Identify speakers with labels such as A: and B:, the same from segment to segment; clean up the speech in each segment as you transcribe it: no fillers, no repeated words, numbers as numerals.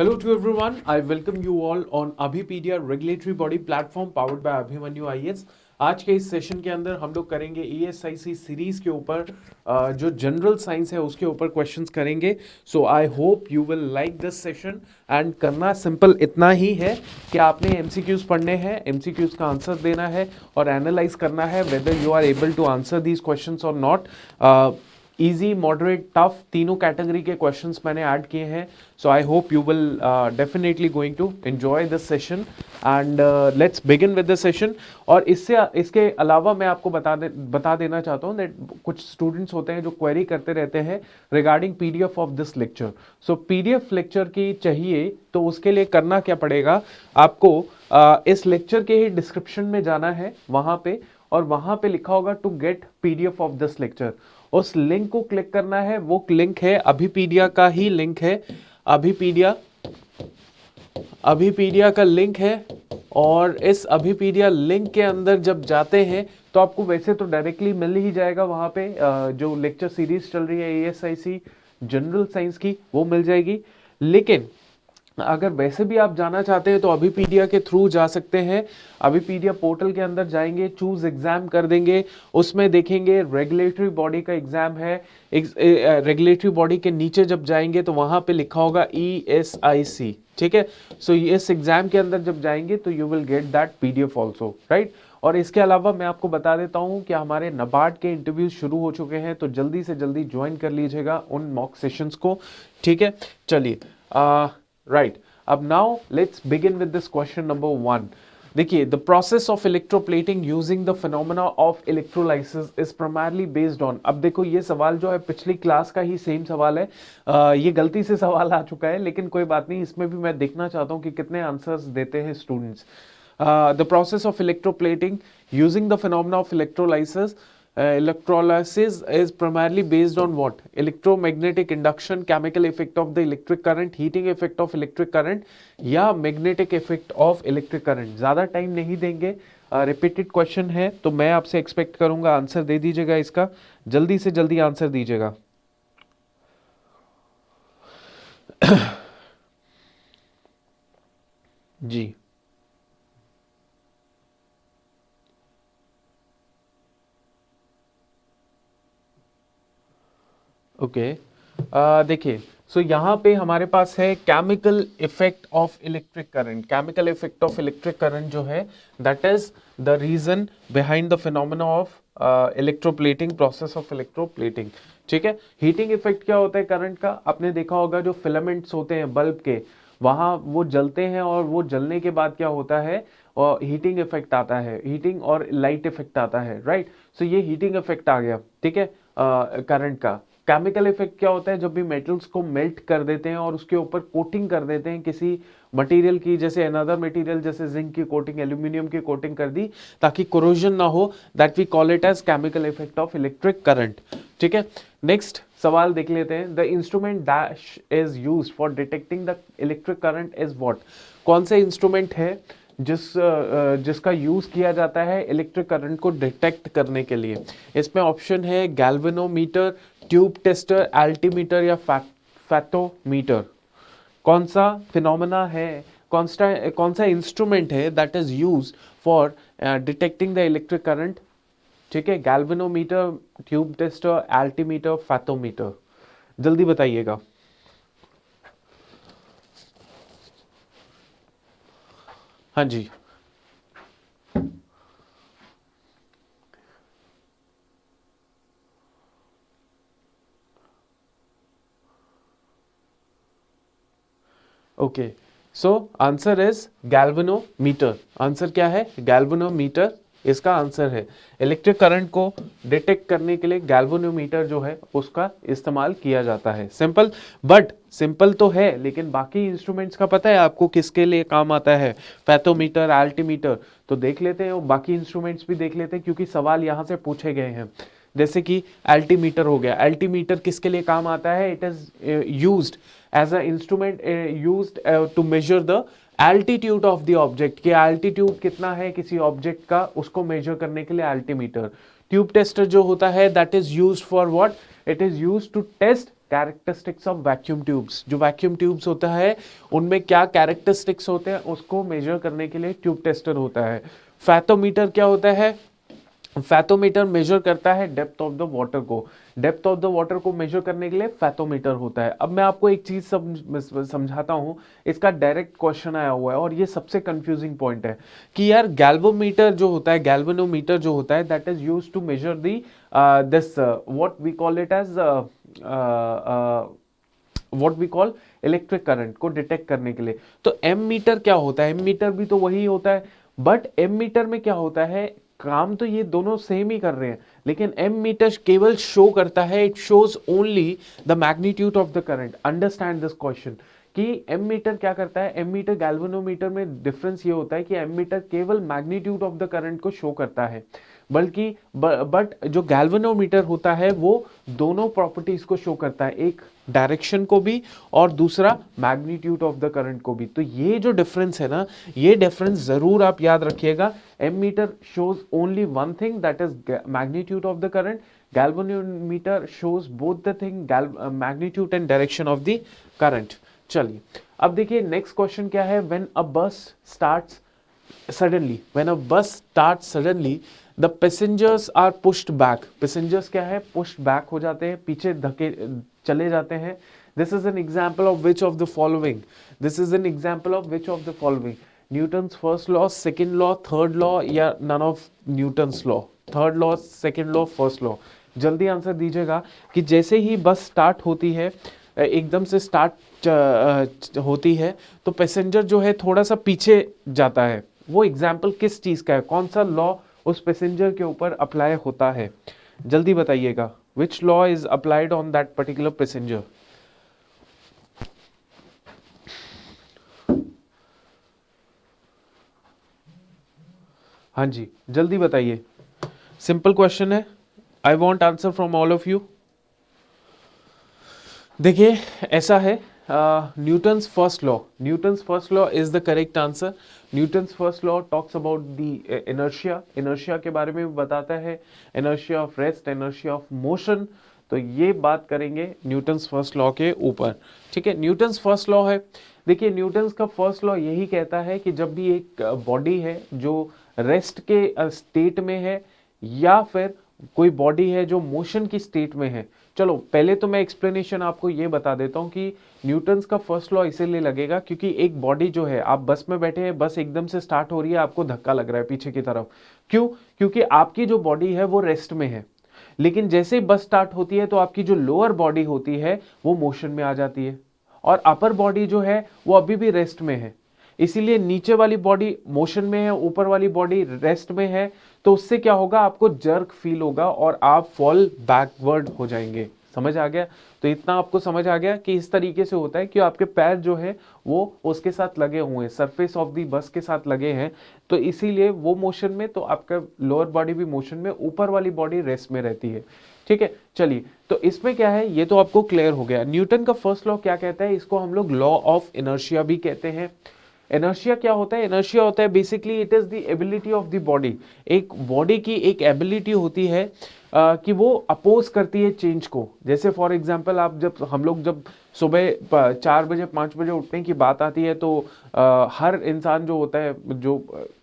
A: Hello to everyone. I welcome you all on Abhipedia regulatory body platform powered by Abhimanyu IAS. आज के इस session के अंदर हम लोग करेंगे ESIC सीरीज के ऊपर जो जनरल साइंस है उसके ऊपर क्वेश्चंस करेंगे. So I hope you will like this session. And करना सिंपल इतना ही है कि आपने MCQs पढ़ने हैं, MCQs का आंसर देना है और एनालाइज करना है whether you are able to answer these questions और नॉट. इजी, मॉडरेट, टफ तीनों कैटेगरी के क्वेश्चंस मैंने ऐड किए हैं. So I hope you will definitely going to enjoy this session and let's begin with this session. और इसके अलावा मैं आपको बता देना चाहता हूँ दैट कुछ स्टूडेंट्स होते हैं जो क्वेरी करते रहते हैं regarding PDF of this lecture. So PDF lecture की चाहिए तो उसके लिए करना क्या पड़ेगा आपको, इस लेक्चर के ही डिस्क्रिप्शन में जाना है वहाँ पे, और वहाँ पे लिखा होगा to get PDF of this lecture. उस लिंक को क्लिक करना है. वो लिंक है अभिपीडिया का ही लिंक है, अभिपीडिया का लिंक है. और इस अभिपीडिया लिंक के अंदर जब जाते हैं तो आपको वैसे तो डायरेक्टली मिल ही जाएगा वहाँ पे जो लेक्चर सीरीज चल रही है ESIC जनरल साइंस की, वो मिल जाएगी. लेकिन अगर वैसे भी आप जाना चाहते हैं तो अभिपीडिया के थ्रू जा सकते हैं. अभिपीडिया पोर्टल के अंदर जाएंगे, चूज एग्जाम कर देंगे, उसमें देखेंगे रेगुलेटरी बॉडी का एग्जाम है. रेगुलेटरी बॉडी के नीचे जब जाएंगे तो वहां पे लिखा होगा ESIC. ठीक है. सो इस एग्जाम के अंदर जब जाएंगे तो you will get that PDF also, right. और इसके अलावा मैं आपको बता देता हूं कि हमारे NABARD के इंटरव्यूज शुरू हो चुके हैं, तो जल्दी से जल्दी ज्वाइन कर लीजिएगा उन मॉक सेशंस को. ठीक है, चलिए. राइट, अब now let's begin with this question number 1. देखिए, the process of electroplating using the phenomena of electrolysis is primarily based on. अब देखो, ये सवाल जो है पिछली क्लास का ही सेम सवाल है. ये गलती से सवाल आ चुका है, लेकिन कोई बात नहीं, इसमें भी मैं देखना चाहता हूँ कि कितने आंसर्स देते हैं students. The process of electroplating using the phenomena of electrolysis is primarily based on what? Electromagnetic induction, chemical effect of the electric current, heating effect of electric current या magnetic effect of electric current. ज़्यादा time नहीं देंगे, repeated question है तो मैं आपसे expect करूंगा answer दे दीजिएगा इसका, जल्दी से जल्दी आंसर दीजिएगा. जी, ओके. देखिए, सो यहाँ पे हमारे पास है chemical effect of electric current. Chemical effect of electric current जो है that is the reason behind the phenomena of electroplating, process of electroplating. ठीक है. हीटिंग इफेक्ट क्या होता है करंट का? आपने देखा होगा जो फिलामेंट्स होते हैं बल्ब के, वहाँ वो जलते हैं और वो जलने के बाद क्या होता है, और हीटिंग इफेक्ट आता है, हीटिंग और लाइट इफेक्ट आता है, राइट. सो ये हीटिंग इफेक्ट आ गया. ठीक है. करंट का केमिकल इफेक्ट क्या होता है? जब भी मेटल्स को मेल्ट कर देते हैं और उसके ऊपर कोटिंग कर देते हैं किसी मटेरियल की, जैसे अनदर मटेरियल, जैसे जिंक की कोटिंग, एल्यूमिनियम की कोटिंग कर दी ताकि कोरोजन ना हो, that we call it as chemical effect of electric current. ठीक है. नेक्स्ट सवाल देख लेते हैं. The instrument dash is used for detecting the electric current is what? कौन सा इंस्ट्रूमेंट है जिसका यूज किया जाता है इलेक्ट्रिक करंट को डिटेक्ट करने के लिए? इसमें ऑप्शन है गैल्वेनोमीटर, ट्यूब टेस्टर, एल्टीमीटर या फैथोमीटर. कौन सा फिनोमेना है, कौन सा इंस्ट्रूमेंट है that is used for detecting the electric current? ठीक है. Galvanometer, tube tester, altimeter, fathometer. जल्दी बताइएगा. हाँ जी. Okay, so answer is galvanometer. Answer क्या है? गैल्वेनोमीटर इसका आंसर है. इलेक्ट्रिक करंट को डिटेक्ट करने के लिए गैल्वेनोमीटर जो है उसका इस्तेमाल किया जाता है. सिंपल, बट सिंपल तो है, लेकिन बाकी इंस्ट्रूमेंट्स का पता है आपको किसके लिए काम आता है? Fathometer, altimeter. तो देख लेते हैं, बाकी इंस्ट्रूमेंट्स भी देख लेते हैं क्योंकि सवाल यहाँ से पूछे गए हैं. जैसे कि अल्टीमीटर हो गया. अल्टीमीटर किसके लिए काम आता है? It is used as a instrument used to measure the altitude of the object, कि एल्टीट्यूड कितना है किसी ऑब्जेक्ट का, उसको मेजर करने के लिए अल्टीमीटर. ट्यूब टेस्टर जो होता है that is used for what? It is used to test characteristics of vacuum tubes. जो वैक्यूम ट्यूब्स होता है उनमें क्या कैरेक्टरिस्टिक्स होते हैं उसको मेजर करने के लिए ट्यूब टेस्टर होता है। फैथोमीटर क्या होता है? फैथोमीटर मेजर करता है डेप्थ ऑफ द वाटर को। डेप्थ ऑफ द वाटर को मेजर करने के लिए फैथोमीटर होता है। अब मैं आपको एक चीज समझाता हूं, इसका डायरेक्ट क्वेश्चन आया हुआ है और ये सबसे कंफ्यूजिंग पॉइंट है कि यार गैल्वोमीटर जो होता है, गैल्वेनोमीटर जो होता है, that is used to measure the this what we call it as what we call electric current को डिटेक्ट करने के लिए। तो एम मीटर क्या होता है? एम मीटर भी तो वही होता है, बट एम मीटर में क्या होता है, काम तो ये दोनों सेम ही कर रहे हैं, लेकिन एम मीटर केवल शो करता है, it shows only the magnitude of the current. Understand this question कि एम मीटर क्या करता है। एम मीटर गैल्वेनोमीटर में डिफरेंस ये होता है कि एम मीटर केवल मैग्नीट्यूड ऑफ द करंट को शो करता है, बल्कि बट जो गैल्वेनोमीटर होता है वो दोनों प्रॉपर्टीज को शो करता है, एक डायरेक्शन को भी और दूसरा मैग्नीट्यूड ऑफ द करंट को भी। तो ये जो डिफरेंस है ना, ये डिफरेंस जरूर आप याद रखिएगा। Ammeter shows only one thing, that is magnitude of the current. Galvanometer shows both the thing, magnitude and direction of the current. चलिए अब देखिए नेक्स्ट क्वेश्चन क्या है। When a bus starts suddenly the passengers are pushed back. Passengers क्या है? Pushed back हो जाते हैं, पीछे धके चले जाते हैं। This is an example of which of the following? Newton's first law, second law, third law, या none of Newton's law? Third law, second law, first law? जल्दी आंसर दीजिएगा कि जैसे ही बस स्टार्ट होती है, एकदम से स्टार्ट होती है, तो पैसेंजर जो है थोड़ा सा पीछे जाता है। वो एग्जाम्पल किस चीज का है? कौन सा लॉ उस पैसेंजर के ऊपर अप्लाई होता है? जल्दी बताइएगा, which law is applied on that particular passenger? हाँ जी, जल्दी बताइए, सिंपल क्वेश्चन है, I want answer from all of you. देखिए ऐसा है, Newton's first law is the correct answer. Newton's first law talks about the inertia के बारे में बताता है, inertia of rest, inertia of motion. तो ये बात करेंगे न्यूटन्स फर्स्ट लॉ के ऊपर, ठीक है। न्यूटन्स फर्स्ट लॉ है, देखिए न्यूटन्स का फर्स्ट लॉ यही कहता है कि जब भी एक बॉडी है जो रेस्ट के स्टेट में है, या फिर कोई बॉडी है जो मोशन की स्टेट में है। चलो पहले तो मैं एक्सप्लेनेशन आपको ये बता देता हूँ कि न्यूटन्स का फर्स्ट लॉ इसीलिए लगेगा क्योंकि एक बॉडी जो है, आप बस में बैठे हैं, बस एकदम से स्टार्ट हो रही है, आपको धक्का लग रहा है पीछे की तरफ। क्यों? क्योंकि आपकी जो बॉडी है वो रेस्ट में है, लेकिन जैसे ही बस स्टार्ट होती है तो आपकी जो लोअर बॉडी होती है वो मोशन में आ जाती है, और अपर बॉडी जो है वो अभी भी रेस्ट में है। इसीलिए नीचे वाली बॉडी मोशन में है, ऊपर वाली बॉडी रेस्ट में है, तो उससे क्या होगा, आपको जर्क फील होगा और आप फॉल बैकवर्ड हो जाएंगे। समझ आ गया? तो इतना आपको समझ आ गया कि इस तरीके से होता है कि आपके पैर जो है वो उसके साथ लगे हुए हैं, सरफेस ऑफ दी बस के साथ लगे हैं, तो इसीलिए वो मोशन में, तो आपका लोअर बॉडी भी मोशन में, ऊपर वाली बॉडी रेस्ट में रहती है, ठीक है। चलिए, तो इसमें क्या है ये तो आपको क्लियर हो गया। न्यूटन का फर्स्ट लॉ क्या कहता है? इसको हम लोग लॉ ऑफ इनर्शिया भी कहते हैं। इनर्शिया क्या होता है? इनर्शिया होता है basically it is the ability of the body. एक बॉडी की एक एबिलिटी होती है कि वो अपोज करती है चेंज को। जैसे फॉर एग्जांपल आप हम लोग जब सुबह 4 बजे 5 बजे उठने की बात आती है, तो हर इंसान जो होता है, जो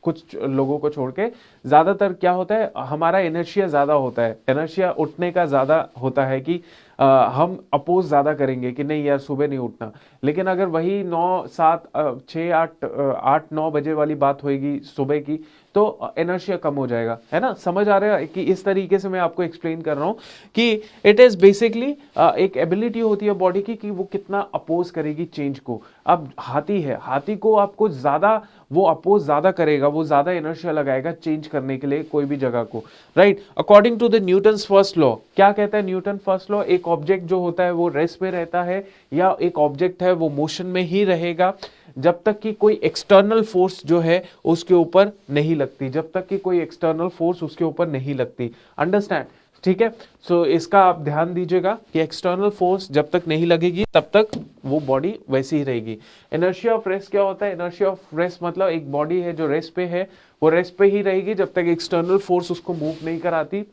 A: कुछ लोगों को छोड़ के ज़्यादातर क्या होता है, हमारा इनर्शिया ज़्यादा होता है, इनर्शिया उठने का ज़्यादा होता है कि हम अपोज ज़्यादा करेंगे कि नहीं यार सुबह नहीं उठना। लेकिन अगर वही 9 7 6 8 9 बजे वाली बात होएगी सुबह की, तो इनर्शिया कम हो जाएगा, है ना। समझ आ रहा है कि इस तरीके से मैं आपको एक्सप्लेन कर रहा हूं कि इट इज बेसिकली एक एबिलिटी होती है बॉडी की कि वो कितना अपोज करेगी चेंज को। अब हाथी है, हाथी को आपको ज्यादा वो अपोज ज्यादा करेगा, वो ज्यादा इनर्शिया लगाएगा चेंज करने के लिए कोई भी जगह को, right. According to the Newton's first law, क्या कहता है न्यूटन फर्स्ट लॉ? एक ऑब्जेक्ट जो होता है वो रेस्ट में रहता है, या एक ऑब्जेक्ट है वो मोशन में ही रहेगा जब तक कि कोई एक्सटर्नल फोर्स जो है उसके ऊपर नहीं लगती, जब तक कि कोई एक्सटर्नल फोर्स उसके ऊपर नहीं लगती। अंडरस्टैंड? ठीक है। सो इसका आप ध्यान दीजिएगा कि एक्सटर्नल फोर्स जब तक नहीं लगेगी तब तक वो बॉडी वैसी ही रहेगी। इनर्शिया ऑफ रेस्ट क्या होता है? इनर्शिया ऑफ रेस्ट मतलब एक बॉडी है जो रेस्ट पे है, वो रेस्ट पे ही रहेगी जब तक एक्सटर्नल फोर्स उसको मूव नहीं कराती।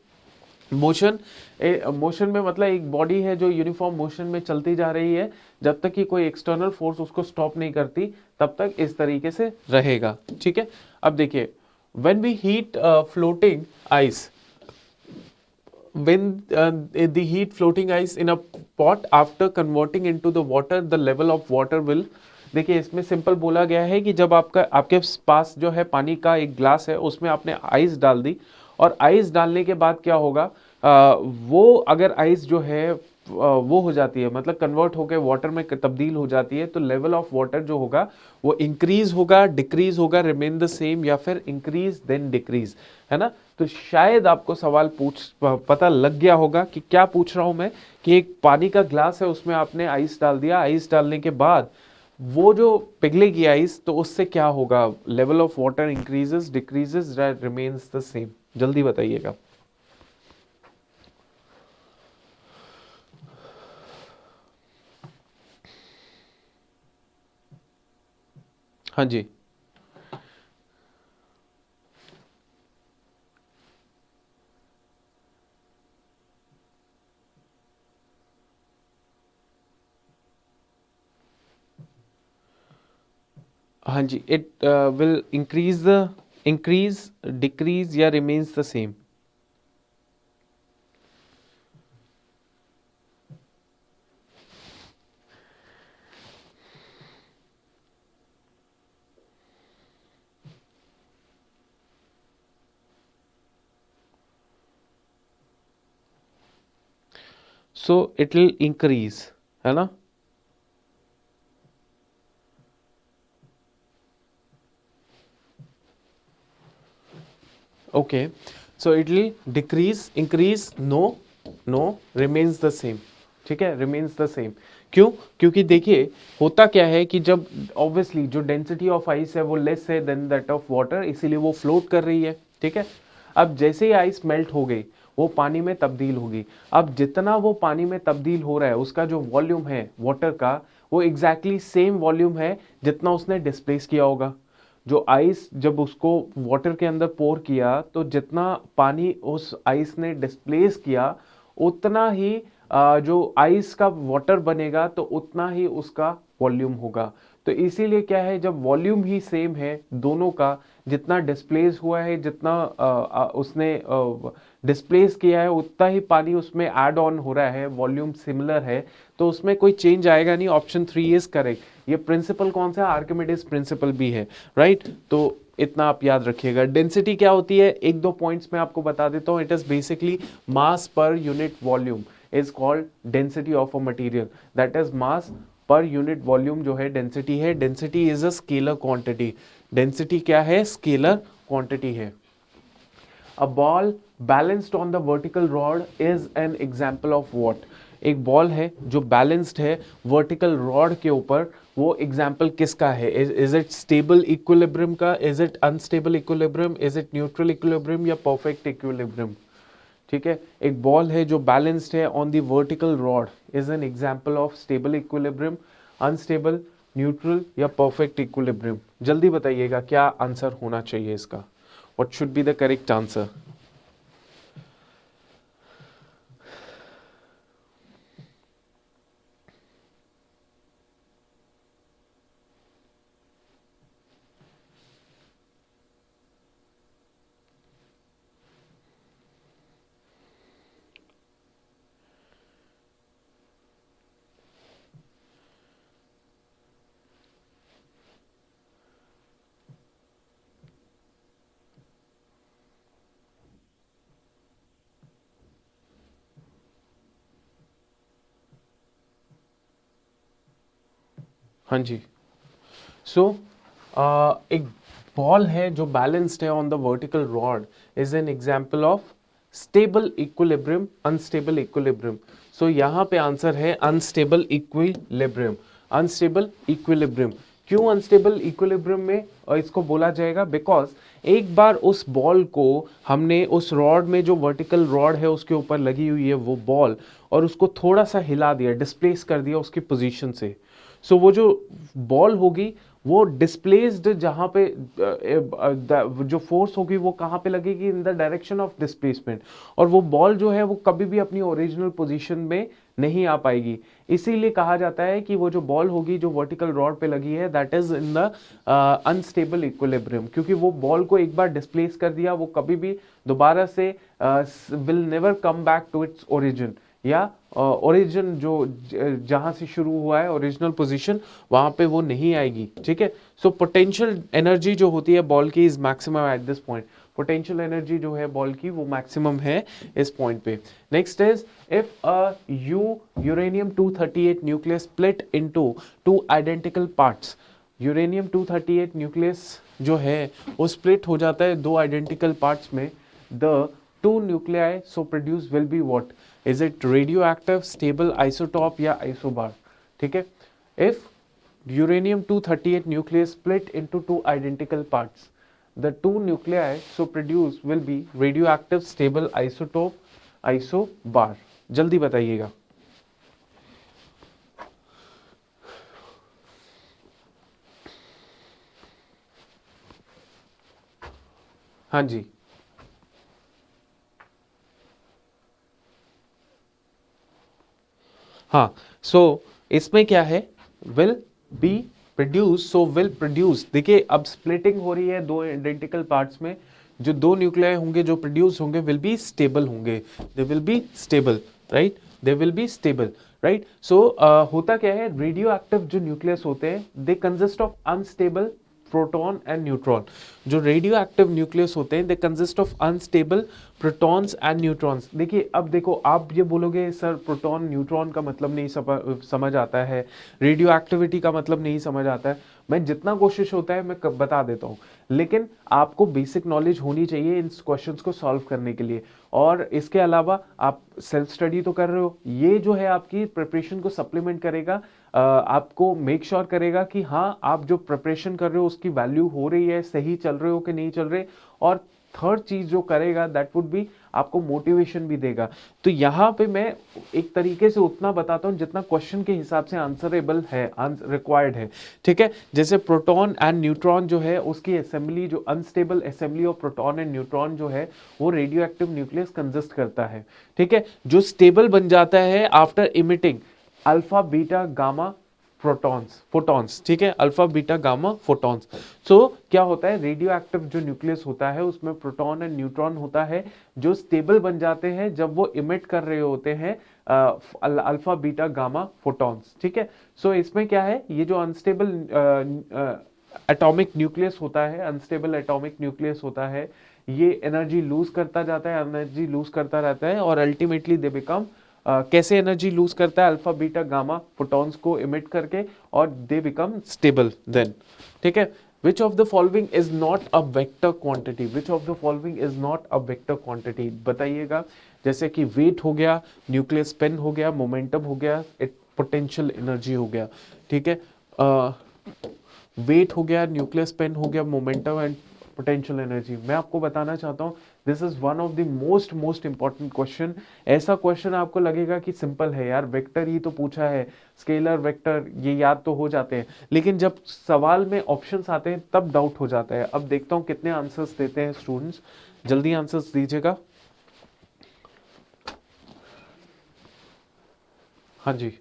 A: मोशन, मोशन में मतलब एक बॉडी है जो यूनिफॉर्म मोशन में चलती जा रही है, जब तक कि कोई एक्सटर्नल फोर्स उसको स्टॉप नहीं करती तब तक इस तरीके से रहेगा। ठीक है, अब देखिए, when we heat floating ice, when the heat floating ice in a pot after converting into the water, the level of water will, देखिए इसमें सिंपल बोला गया है कि जब आपके पास जो है पानी का एक ग्लास है, उसमें आपने आइस डाल दी, और आइस डालने के बाद क्या होगा, वो अगर आइस जो है वो हो जाती है, मतलब कन्वर्ट होकर वाटर में तब्दील हो जाती है, तो लेवल ऑफ वाटर जो होगा वो इंक्रीज होगा, डिक्रीज होगा, रिमेन द सेम, या फिर इंक्रीज देन डिक्रीज, है ना। तो शायद आपको सवाल पता लग गया होगा कि क्या पूछ रहा हूं मैं, कि एक पानी का ग्लास है, उसमें आपने आइस डाल दिया, आइस डालने के बाद वो जो पिघलेगी आइस, तो उससे क्या होगा, level of water increases, decreases, remains the same. जल्दी बताइएगा। हाँ जी, हाँ जी, इट विल इंक्रीज, डिक्रीज, या remains the same. So it will increase, है ना। Okay, so it will decrease, increase, no, no, remains the same. ठीक है, रिमेन्स द सेम। क्यों? क्योंकि देखिए होता क्या है कि जब ऑब्वियसली जो डेंसिटी ऑफ आइस है वो लेस है देन दैट ऑफ वाटर, इसीलिए वो फ्लोट कर रही है। ठीक है, अब जैसे ही आइस मेल्ट हो गई, वो पानी में तब्दील होगी। अब जितना वो पानी में तब्दील हो रहा है, उसका जो वॉल्यूम है वाटर का, वो एग्जैक्टली सेम वॉल्यूम है जितना उसने डिस्प्लेस किया होगा। जो आइस जब उसको वाटर के अंदर पोर किया, तो जितना पानी उस आइस ने डिस्प्लेस किया, उतना ही जो आइस का वाटर बनेगा, तो उतना ही उसका वॉल्यूम होगा। तो इसीलिए क्या है, जब वॉल्यूम ही सेम है दोनों का, जितना डिस्प्लेस हुआ है, जितना उसने डिस्प्लेस किया है, उतना ही पानी उसमें ऐड ऑन हो रहा है, वॉल्यूम सिमिलर है, तो उसमें कोई चेंज आएगा नहीं। Option 3 is correct. ये प्रिंसिपल कौन सा, आर्किमिडीज प्रिंसिपल भी है, राइट। तो इतना आप याद रखिएगा। डेंसिटी क्या होती है, एक दो पॉइंट्स में आपको बता देता हूं। It is basically mass per unit volume is called density of a material, that is mass per unit volume जो है डेंसिटी है। Density is a scalar quantity. Density क्या है, स्केलर क्वांटिटी है। A ball balanced on the vertical rod is an example of what. एक ball है जो balanced है वर्टिकल रॉड के ऊपर, वो एग्जाम्पल किसका है? इज इट स्टेबल इक्विलिब्रियम का, is it unstable equilibrium, is it neutral equilibrium, या परफेक्ट इक्विलिब्रियम? ठीक है, एक बॉल है जो बैलेंस्ड है on the vertical rod is an example of stable equilibrium, unstable, neutral, या परफेक्ट इक्विलिब्रियम। जल्दी बताइएगा क्या आंसर होना चाहिए इसका, what should be the correct answer. हाँ जी, सो एक बॉल है जो बैलेंस्ड है on the vertical rod is an example of stable equilibrium, unstable equilibrium. So यहाँ पे आंसर है अनस्टेबल इक्विलिब्रियम। अनस्टेबल इक्विलिब्रियम क्यों अनस्टेबल इक्विलिब्रियम में इसको बोला जाएगा? बिकॉज एक बार उस बॉल को हमने उस रॉड में, जो वर्टिकल रॉड है उसके ऊपर लगी हुई है वो बॉल, और उसको थोड़ा सा हिला दिया, डिस्प्लेस कर दिया उसकी पोजीशन से, सो वो जो बॉल होगी वो डिस्प्लेस्ड, जहां पे जो फोर्स होगी वो कहां पे लगेगी, in the direction of displacement, और वो बॉल जो है वो कभी भी अपनी ओरिजिनल पोजीशन में नहीं आ पाएगी। इसीलिए कहा जाता है कि वो जो बॉल होगी जो वर्टिकल रॉड पे लगी है, that is in the unstable equilibrium, क्योंकि वो बॉल को एक बार डिस्प्लेस कर दिया, वो कभी भी दोबारा से will never come back to its origin, या ओरिजिन जो जहां से शुरू हुआ है ओरिजिनल पोजीशन, वहां पे वो नहीं आएगी। ठीक है, सो पोटेंशियल एनर्जी जो होती है बॉल की is maximum at this point. Potential energy जो है बॉल की वो मैक्सिमम है इस पॉइंट पे। Next is if a uranium 238 nucleus split into two identical parts. Uranium 238 nucleus जो है वो स्प्लिट हो जाता है दो आइडेंटिकल पार्ट्स में। The two nuclei so produce will be what, is it radio active, stable, isotope या आइसोबार। ठीक है, if uranium 238 nucleus split into two identical parts, the two nuclei so produced will be radioactive, stable, isotope, isobar। जल्दी बताइएगा। हाँ जी, हाँ, सो इसमें क्या है, will be produce, so will produce, देखिए अब स्प्लिटिंग हो रही है दो आइडेंटिकल पार्ट्स में, जो दो न्यूक्लियाई होंगे जो प्रोड्यूस होंगे विल बी स्टेबल होंगे, they will be stable, right, they will be stable, right. So होता क्या है, रेडियो एक्टिव जो न्यूक्लियस होते हैं they consist of unstable proton and neutron. जो रेडियो एक्टिव न्यूक्लियस होते हैं they consist of unstable protons and neutrons. देखिए अब देखो, आप ये बोलोगे सर प्रोटॉन न्यूट्रॉन का मतलब नहीं समझ आता है, रेडियो एक्टिविटी का मतलब नहीं समझ आता है, मैं जितना कोशिश होता है मैं बता देता हूँ, लेकिन आपको बेसिक नॉलेज होनी चाहिए इन क्वेश्चंस को सॉल्व करने के लिए। और इसके अलावा आप सेल्फ स्टडी तो कर रहे हो, ये जो है आपकी प्रिपरेशन को सप्लीमेंट करेगा, आपको मेक श्योर करेगा कि हाँ आप जो प्रिपरेशन कर रहे हो उसकी वैल्यू हो रही है, सही चल रहे हो कि नहीं चल रहे। और थर्ड चीज जो करेगा दैट वुड बी आपको मोटिवेशन भी देगा। तो यहां पे मैं एक तरीके से उतना बताता हूं जितना क्वेश्चन के हिसाब से आंसरेबल है, रिक्वायर्ड है। ठीक है, जैसे प्रोटॉन एंड न्यूट्रॉन जो है उसकी असेंबली, जो unstable assembly of proton and neutron जो है वो रेडियो एक्टिव न्यूक्लियस कंसिस्ट करता है। ठीक है, जो स्टेबल बन जाता है after emitting alpha beta gamma protons photons. ठीक है, अल्फा बीटा गामा फोटॉन्स। सो क्या होता है, रेडियो एक्टिव जो न्यूक्लियस होता है उसमें प्रोटॉन एंड न्यूट्रॉन होता है जो स्टेबल बन जाते हैं जब वो इमिट कर रहे होते हैं अल्फा बीटा गामा फोटॉन्स। ठीक है, सो इसमें क्या है, ये जो अनस्टेबल एटॉमिक न्यूक्लियस होता है, अनस्टेबल एटॉमिक न्यूक्लियस होता है, ये एनर्जी लूज करता जाता है, एनर्जी लूज करता रहता है, और अल्टीमेटली दे बिकम कैसे एनर्जी लूज करता है, अल्फा बीटा गामा फोटॉन्स को इमिट करके, और दे बिकम स्टेबल देन। ठीक है, विच of the following is not a vector quantity, which of the following is not a vector quantity, बताइएगा। जैसे कि वेट हो गया, न्यूक्लियस स्पिन हो गया, मोमेंटम हो गया, पोटेंशियल एनर्जी हो गया। ठीक है, वेट हो गया, न्यूक्लियस स्पिन हो गया, मोमेंटम एंड पोटेंशियल एनर्जी। मैं आपको बताना चाहता हूँ this is one of the most important question. ऐसा क्वेश्चन आपको लगेगा कि सिंपल है यार, वेक्टर ही तो पूछा है, स्केलर वेक्टर ये याद तो हो जाते हैं, लेकिन जब सवाल में ऑप्शंस आते हैं तब डाउट हो जाता है। अब देखता हूँ कितने आंसर्स देते हैं स्टूडेंट्स, जल्दी आंसर्स दीजिएगा। हाँ जी,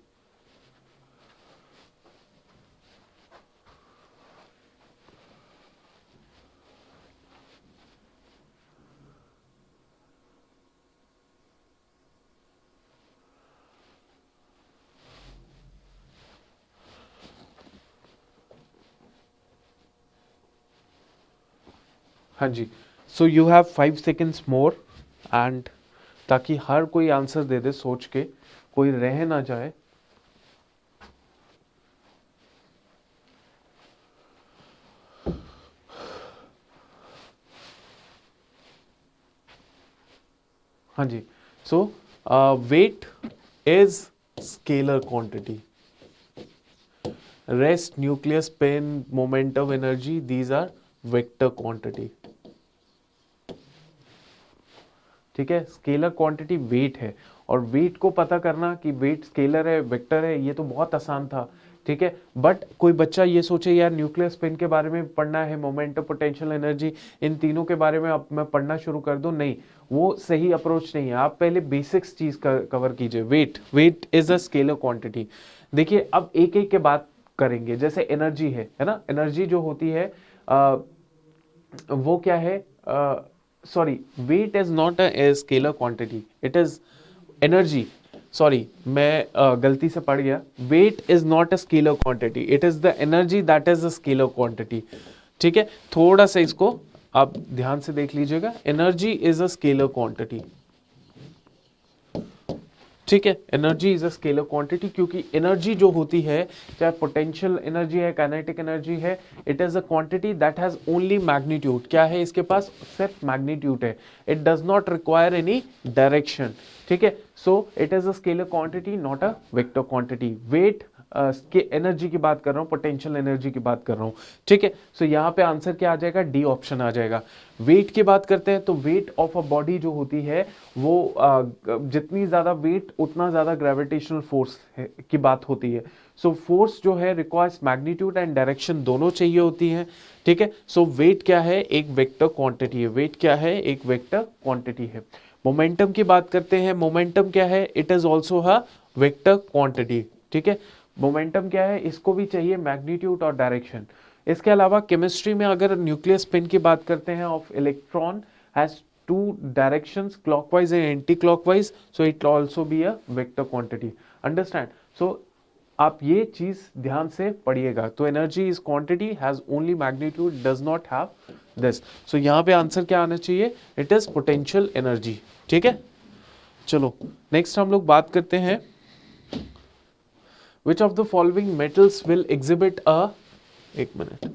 A: हाँ जी, so you have 5 seconds more, and ताकि हर कोई आंसर दे दे सोच के, कोई रह ना जाए। हाँ जी, so weight is scalar quantity, rest, nucleus, spin, momentum, energy, these are vector quantity. ठीक है, स्केलर क्वांटिटी वेट है, और वेट को पता करना कि वेट स्केलर है वेक्टर है, ये तो बहुत आसान था ठीक है। बट कोई बच्चा ये सोचे यार न्यूक्लियर स्पिन के बारे में पढ़ना है, मोमेंटम, पोटेंशियल एनर्जी, इन तीनों के बारे में अब मैं पढ़ना शुरू कर दूं, नहीं, वो सही अप्रोच नहीं है। आप पहले बेसिक्स चीज कवर कीजिए। Weight is a scalar quantity. देखिए अब एक एक के बात करेंगे। जैसे एनर्जी है ना, एनर्जी जो होती है वो क्या है, sorry, weight is not a scalar quantity, it is energy, sorry मैं गलती से पढ़ गया। Weight is not a scalar quantity, it is the energy that is a scalar quantity. ठीक है, थोड़ा सा इसको आप ध्यान से देख लीजिएगा। Energy is a scalar quantity, ठीक है, energy is a scalar quantity, क्योंकि एनर्जी जो होती है, चाहे पोटेंशियल एनर्जी है, काइनेटिक एनर्जी है, it is a quantity that has only magnitude. क्या है इसके पास, सिर्फ मैग्नीट्यूड है, it does not require any direction. ठीक है, so it is a scalar quantity, not a vector quantity. Weight के एनर्जी की बात कर रहा हूं, पोटेंशियल एनर्जी की बात कर रहा हूं। ठीक है, सो यहां पे आंसर क्या आ जाएगा, डी ऑप्शन आ जाएगा। वेट की बात करते हैं तो वेट ऑफ अ बॉडी जो होती है वो जितनी ज्यादा वेट उतना ज्यादा ग्रेविटेशनल फोर्स की बात होती है। सो फोर्स जो है रिक्वायर्स मैग्नीट्यूड एंड डायरेक्शन दोनों चाहिए होती है। ठीक है, सो वेट क्या है, एक वेक्टर क्वांटिटी है। वेट क्या है, एक वेक्टर क्वांटिटी है। मोमेंटम की बात करते हैं, मोमेंटम क्या है, it is also a vector quantity. ठीक है, मोमेंटम क्या है, इसको भी चाहिए मैग्नीट्यूड और डायरेक्शन। इसके अलावा केमिस्ट्री में अगर न्यूक्लियर स्पिन की बात करते हैं of electron has two directions, clockwise and anti clockwise, so it also be a vector quantity. Understand? So आप ये चीज ध्यान से पढ़िएगा। तो energy is quantity has only magnitude, does not have this. So यहां पे आंसर क्या आना चाहिए, इट इज पोटेंशियल एनर्जी। ठीक है, चलो नेक्स्ट हम लोग बात करते हैं which of the following metals will exhibit a, एक minute,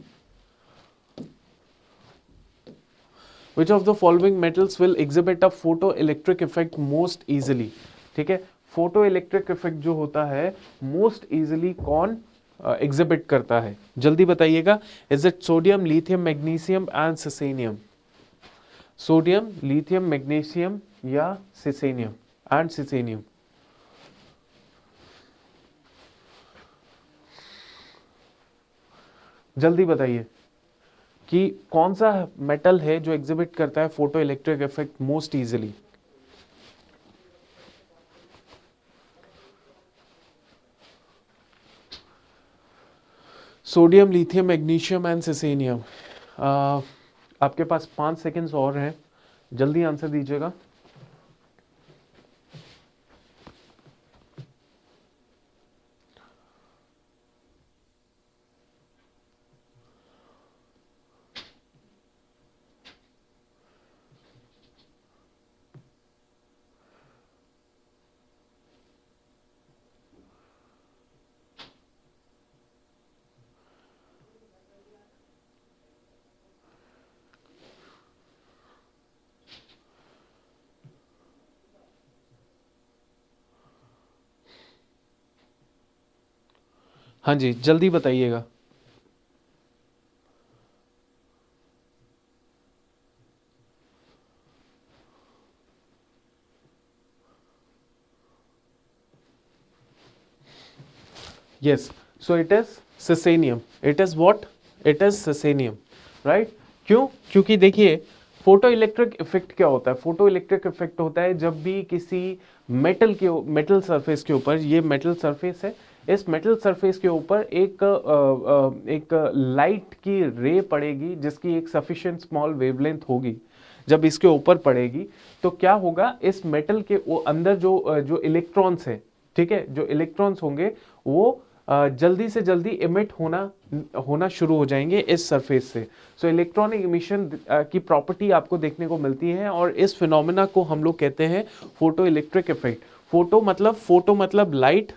A: which of the following metals will exhibit a photoelectric effect most easily। ठीक है, फोटो इलेक्ट्रिक इफेक्ट जो होता है मोस्ट इजीली कौन एग्जिबिट करता है, जल्दी बताइएगा। Is it sodium, lithium, magnesium and caesium? Sodium, lithium, magnesium या सिसेनियम एंड सिसेनियम? जल्दी बताइए कि कौन सा मेटल है जो एग्जिबिट करता है photoelectric effect most easily. Sodium, lithium, magnesium and caesium. आपके पास 5 सेकेंड्स और हैं, जल्दी आंसर दीजिएगा। हाँ जी, जल्दी बताइएगा। Yes, so it is caesium. It is what, it is caesium, right. क्यों? क्योंकि देखिए फोटो इलेक्ट्रिक इफेक्ट क्या होता है, फोटो इलेक्ट्रिक इफेक्ट होता है जब भी किसी मेटल सरफेस के ऊपर, ये मेटल सरफेस है, इस मेटल सरफेस के ऊपर एक लाइट की रे पड़ेगी जिसकी एक सफिशिएंट स्मॉल वेवलेंथ होगी। जब इसके ऊपर पड़ेगी तो क्या होगा, इस मेटल के अंदर जो इलेक्ट्रॉन्स है, ठीक है, जो इलेक्ट्रॉन्स होंगे वो जल्दी से जल्दी इमिट होना शुरू हो जाएंगे इस सरफेस से। सो इलेक्ट्रॉनिक इमिशन की प्रॉपर्टी आपको देखने को मिलती है और इस फिनोमेना को हम लोग कहते हैं फोटो इलेक्ट्रिक इफेक्ट। फोटो मतलब लाइट,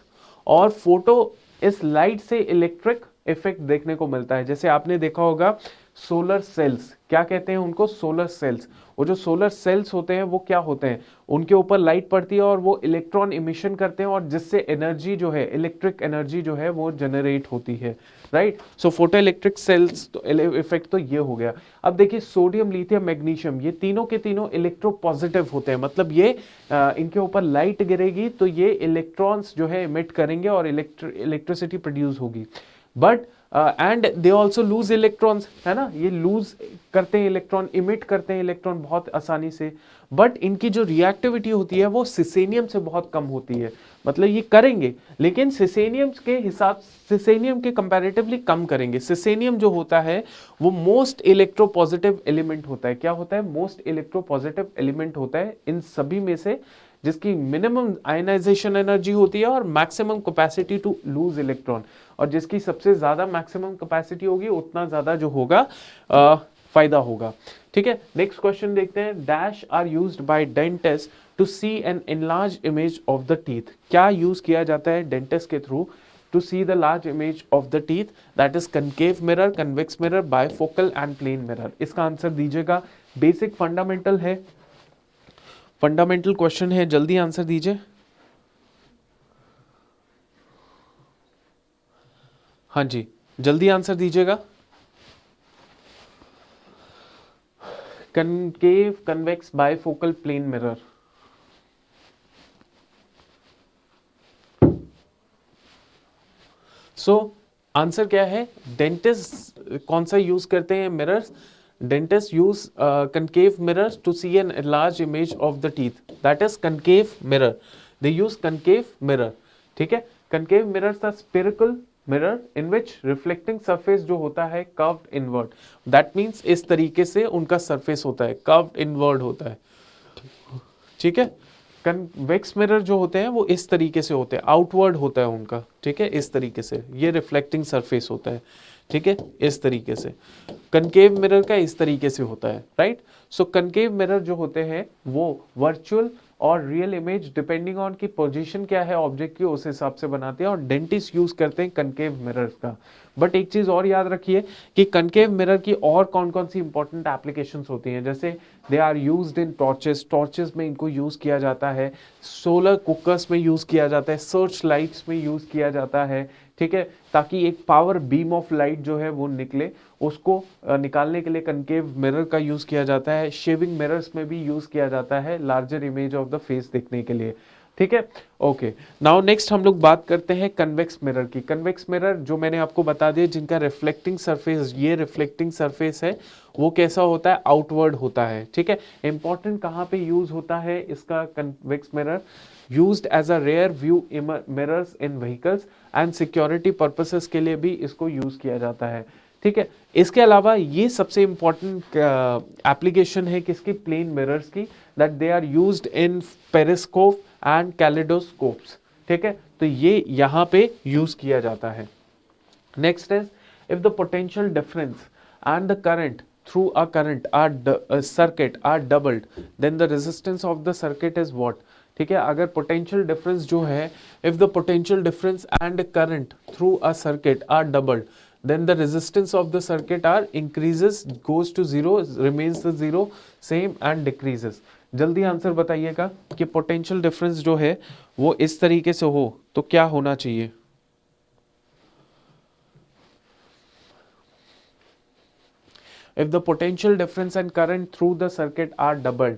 A: और फोटो, इस लाइट से इलेक्ट्रिक इफेक्ट देखने को मिलता है। जैसे आपने देखा होगा सोलर सेल्स, क्या कहते हैं उनको, सोलर सेल्स। वो जो सोलर सेल्स होते हैं वो क्या होते हैं, उनके ऊपर लाइट पड़ती है और वो इलेक्ट्रॉन इमिशन करते हैं और जिससे एनर्जी जो है, इलेक्ट्रिक एनर्जी जो है वो जनरेट होती है, right. So photo electric sales effect तो ये हो गया। अब देखिए सोडियम, लिथियम, मैग्नीशियम, ये तीनों के तीनों इलेक्ट्रो पॉजिटिव होते हैं, मतलब ये इनके ऊपर लाइट गिरेगी तो ये इलेक्ट्रॉन्स जो है इमिट करेंगे और इलेक्ट्रिसिटी प्रोड्यूस होगी। But and they also loose electrons, है ना, ये लूज करते हैं इलेक्ट्रॉन, इमिट करते हैं इलेक्ट्रॉन बहुत आसानी से। बट इनकी जो रिएक्टिविटी होती है वो सिसेनियम से बहुत कम होती है, मतलब ये करेंगे लेकिन सिसेनियम के हिसाब, सिसेनियम के कंपैरेटिवली कम करेंगे। सिसेनियम जो होता है वो मोस्ट इलेक्ट्रोपॉजिटिव एलिमेंट होता है। क्या होता है, मोस्ट इलेक्ट्रोपॉजिटिव एलिमेंट होता है इन सभी में से, जिसकी मिनिमम आयनाइजेशन एनर्जी होती है और maximum capacity to lose electron, और जिसकी सबसे ज्यादा मैक्सिमम कैपेसिटी होगी उतना ज्यादा जो होगा फायदा होगा। ठीक है, नेक्स्ट क्वेश्चन देखते हैं। Dash are used by dentist to see an enlarge image of the teeth. क्या यूज किया जाता है डेंटिस्ट के through to see the large image of the teeth? That is concave mirror, convex mirror, bifocal and plane mirror. इसका answer दीजिएगा, basic fundamental है, fundamental question है, जल्दी आंसर दीजिए। हाँ जी, जल्दी आंसर दीजिएगा। Concave, convex, bifocal, plane mirror. So answer क्या है? डेंटिस्ट कौन सा यूज करते हैं mirrors? Dentist use concave mirrors to see an large image of the teeth, that is concave mirror. They use concave mirror. ठीक है, concave mirrors are spherical mirror in which reflecting surface जो होता है curved inward, that means इस तरीके से उनका surface होता है, कर्व्ड इनवर्ड होता है। ठीक है, कन्वेक्स मिरर जो होते हैं वो इस तरीके से होते हैं, आउटवर्ड होता है उनका। ठीक है, इस तरीके से ये रिफ्लेक्टिंग सरफेस होता है। ठीक है, इस तरीके से। कनकेव मिरर का इस तरीके से होता है, राइट। सो कनकेव मिरर जो होते हैं वो वर्चुअल और रियल इमेज डिपेंडिंग ऑन की पोजीशन क्या है ऑब्जेक्ट की, उस हिसाब से बनाते हैं और डेंटिस्ट यूज करते हैं कनकेव मिरर्स का। बट एक चीज और याद रखिए कि कनकेव मिरर की और कौन कौन सी इंपॉर्टेंट एप्लीकेशंस होती हैं, जैसे they are used in torches, torches में इनको यूज किया जाता है, सोलर कुकर्स में यूज किया जाता है, सर्च लाइट्स में यूज किया जाता है। ठीक है, ताकि एक पावर बीम ऑफ लाइट जो है वो निकले, उसको निकालने के लिए कनकेव मिरर का यूज किया जाता है। शेविंग मिरर्स में भी यूज किया जाता है larger image of the face देखने के लिए। ठीक है, ओके। नाउ नेक्स्ट हम लोग बात करते हैं कन्वेक्स मिरर की। कन्वेक्स मिरर जो मैंने आपको बता दिया, जिनका रिफ्लेक्टिंग सरफेस, ये रिफ्लेक्टिंग सरफेस है, वो कैसा होता है? आउटवर्ड होता है। ठीक है, इंपॉर्टेंट कहाँ पे यूज होता है इसका convex mirror? Used as a rear view mirrors in vehicles and security purposes के लिए भी इसको यूज किया जाता है। ठीक है, इसके अलावा ये सबसे इंपॉर्टेंट एप्लीकेशन है किसकी? प्लेन मिरर्स की, that they are used in periscope and kaleidoscopes. ठीक है, तो ये यहाँ पे यूज किया जाता है। Next is, if the potential difference and the current through a current circuit are doubled, then the resistance of the circuit is what? ठीक है, अगर पोटेंशियल डिफरेंस जो है, if the potential difference and current through a circuit are doubled, then the resistance of the circuit are increases, goes to zero, remains the zero, same and decreases। जल्दी answer बताइएगा कि potential difference जो है वो इस तरीके से हो तो क्या होना चाहिए? If the potential difference and current through the circuit are doubled,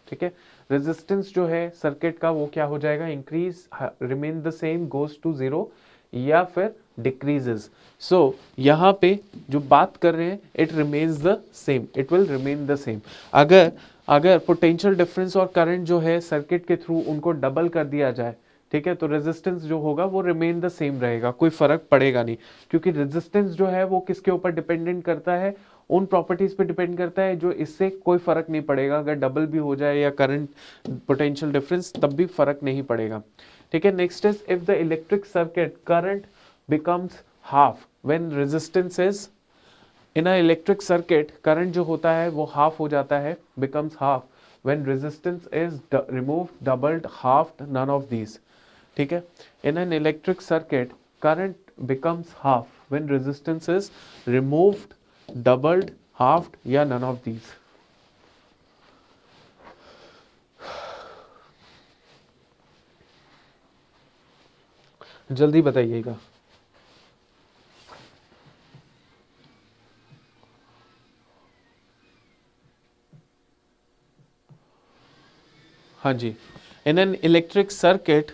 A: ठीक है, रेजिस्टेंस जो है सर्किट का वो क्या हो जाएगा? Increase, remain the same, goes to zero, या फिर डिक्रीजेस। सो यहाँ पे जो बात कर रहे हैं, it remains the same, it will remain the same. अगर अगर पोटेंशियल डिफरेंस और करंट जो है सर्किट के थ्रू उनको डबल कर दिया जाए, ठीक है, तो रेजिस्टेंस जो होगा वो रिमेन द सेम रहेगा, कोई फर्क पड़ेगा नहीं। क्योंकि रेजिस्टेंस जो है वो किसके ऊपर डिपेंडेंट करता है? उन प्रॉपर्टीज पे डिपेंड करता है जो इससे कोई फर्क नहीं पड़ेगा। अगर डबल भी हो जाए या करंट पोटेंशियल डिफरेंस, तब भी फर्क नहीं पड़ेगा। ठीक है, next is, if the electric circuit current becomes half when resistance is, in a electric circuit current जो होता है वो हाफ हो जाता है, becomes half when resistance is removed, doubled, halved, none of these. ठीक है, in an electric circuit current becomes half when resistance is removed, doubled, halved या नन ऑफ दीज? जल्दी बताइएगा। हाँ जी, in an electric circuit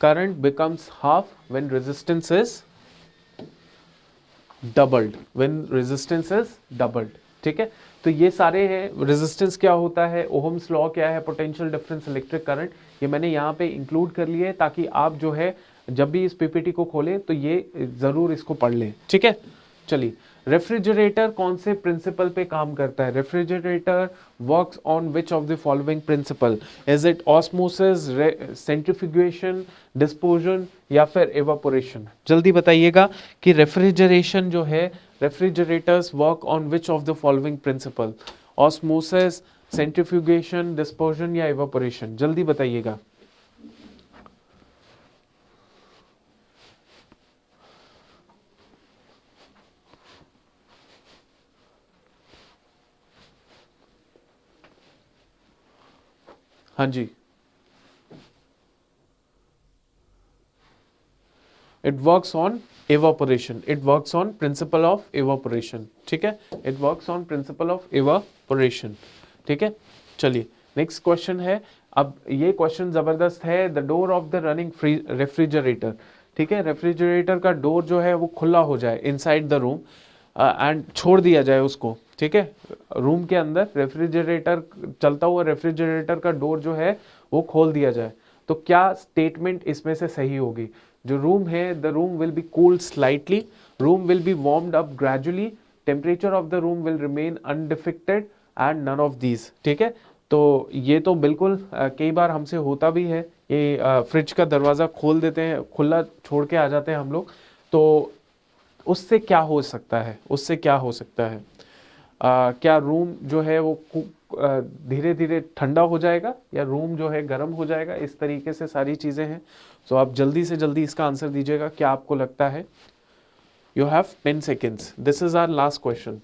A: current becomes half when resistance is doubled, when resistance is doubled. ठीक है, तो ये सारे हैं। रेजिस्टेंस क्या होता है, ओहम्स लॉ क्या है, पोटेंशियल डिफरेंस, इलेक्ट्रिक करंट, ये मैंने यहाँ पे इंक्लूड कर लिए है ताकि आप जो है जब भी इस पीपीटी को खोलें तो ये जरूर इसको पढ़ लें। ठीक है, चलिए, रेफ्रिजरेटर कौन से प्रिंसिपल पे काम करता है? Refrigerator works on which of the following principle? Is it osmosis, centrifugation, dispersion या फिर एवापोरेशन? जल्दी बताइएगा कि रेफ्रिजरेशन जो है, refrigerators work on which of the following principle? Osmosis, centrifugation, dispersion या एवापोरेशन? जल्दी बताइएगा। हाँ जी, it works on evaporation, it works on principle of evaporation। ठीक है, it works on principle of evaporation। ठीक है, चलिए नेक्स्ट क्वेश्चन है। अब ये क्वेश्चन जबरदस्त है। The door of the running refrigerator, ठीक है, रेफ्रिजरेटर का डोर जो है वो खुला हो जाए इनसाइड द रूम एंड छोड़ दिया जाए उसको। ठीक है, रूम के अंदर रेफ्रिजरेटर, चलता हुआ रेफ्रिजरेटर का डोर जो है वो खोल दिया जाए, तो क्या स्टेटमेंट इसमें से सही होगी? जो रूम है, the room will be cooled slightly, room will be warmed up gradually, temperature of the room will remain unaffected and none of these. ठीक है, तो ये तो बिल्कुल कई बार हमसे होता भी है, ये फ्रिज का दरवाज़ा खोल देते हैं, खुला छोड़ के आ जाते हैं हम लोग, तो उससे क्या हो सकता है? उससे क्या हो सकता है? क्या रूम जो है वो धीरे धीरे ठंडा हो जाएगा या रूम जो है गर्म हो जाएगा? इस तरीके से सारी चीज़ें हैं। तो आप जल्दी से जल्दी इसका आंसर दीजिएगा, क्या आपको लगता है? You have 10 seconds, this is our last question.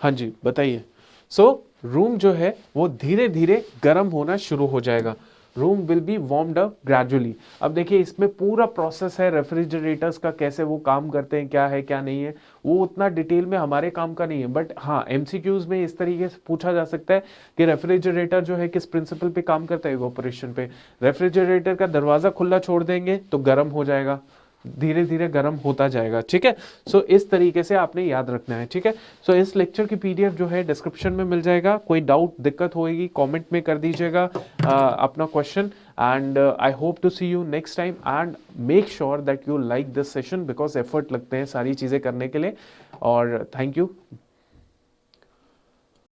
A: हाँ जी, बताइए। सो रूम जो है वो धीरे धीरे गर्म होना शुरू हो जाएगा, room will be warmed up gradually. अब देखिए इसमें पूरा प्रोसेस है रेफ्रिजरेटर्स का, कैसे वो काम करते हैं, क्या है क्या नहीं है, वो उतना डिटेल में हमारे काम का नहीं है। बट हाँ, एमसीक्यूज में इस तरीके से पूछा जा सकता है कि रेफ्रिजरेटर जो है किस प्रिंसिपल पे काम करता है? इवेपोरेशन पे। रेफ्रिजरेटर का दरवाजा खुला छोड़ देंगे तो गर्म हो जाएगा, धीरे धीरे गर्म होता जाएगा। ठीक है, सो इस तरीके से आपने याद रखना है। ठीक है, सो इस लेक्चर की पीडीएफ जो है डिस्क्रिप्शन में मिल जाएगा। कोई डाउट दिक्कत होएगी कमेंट में कर दीजिएगा अपना question, and I hope to see you next time, and make sure that you like this session because effort लगते हैं सारी चीज़ें करने के लिए। और थैंक यू।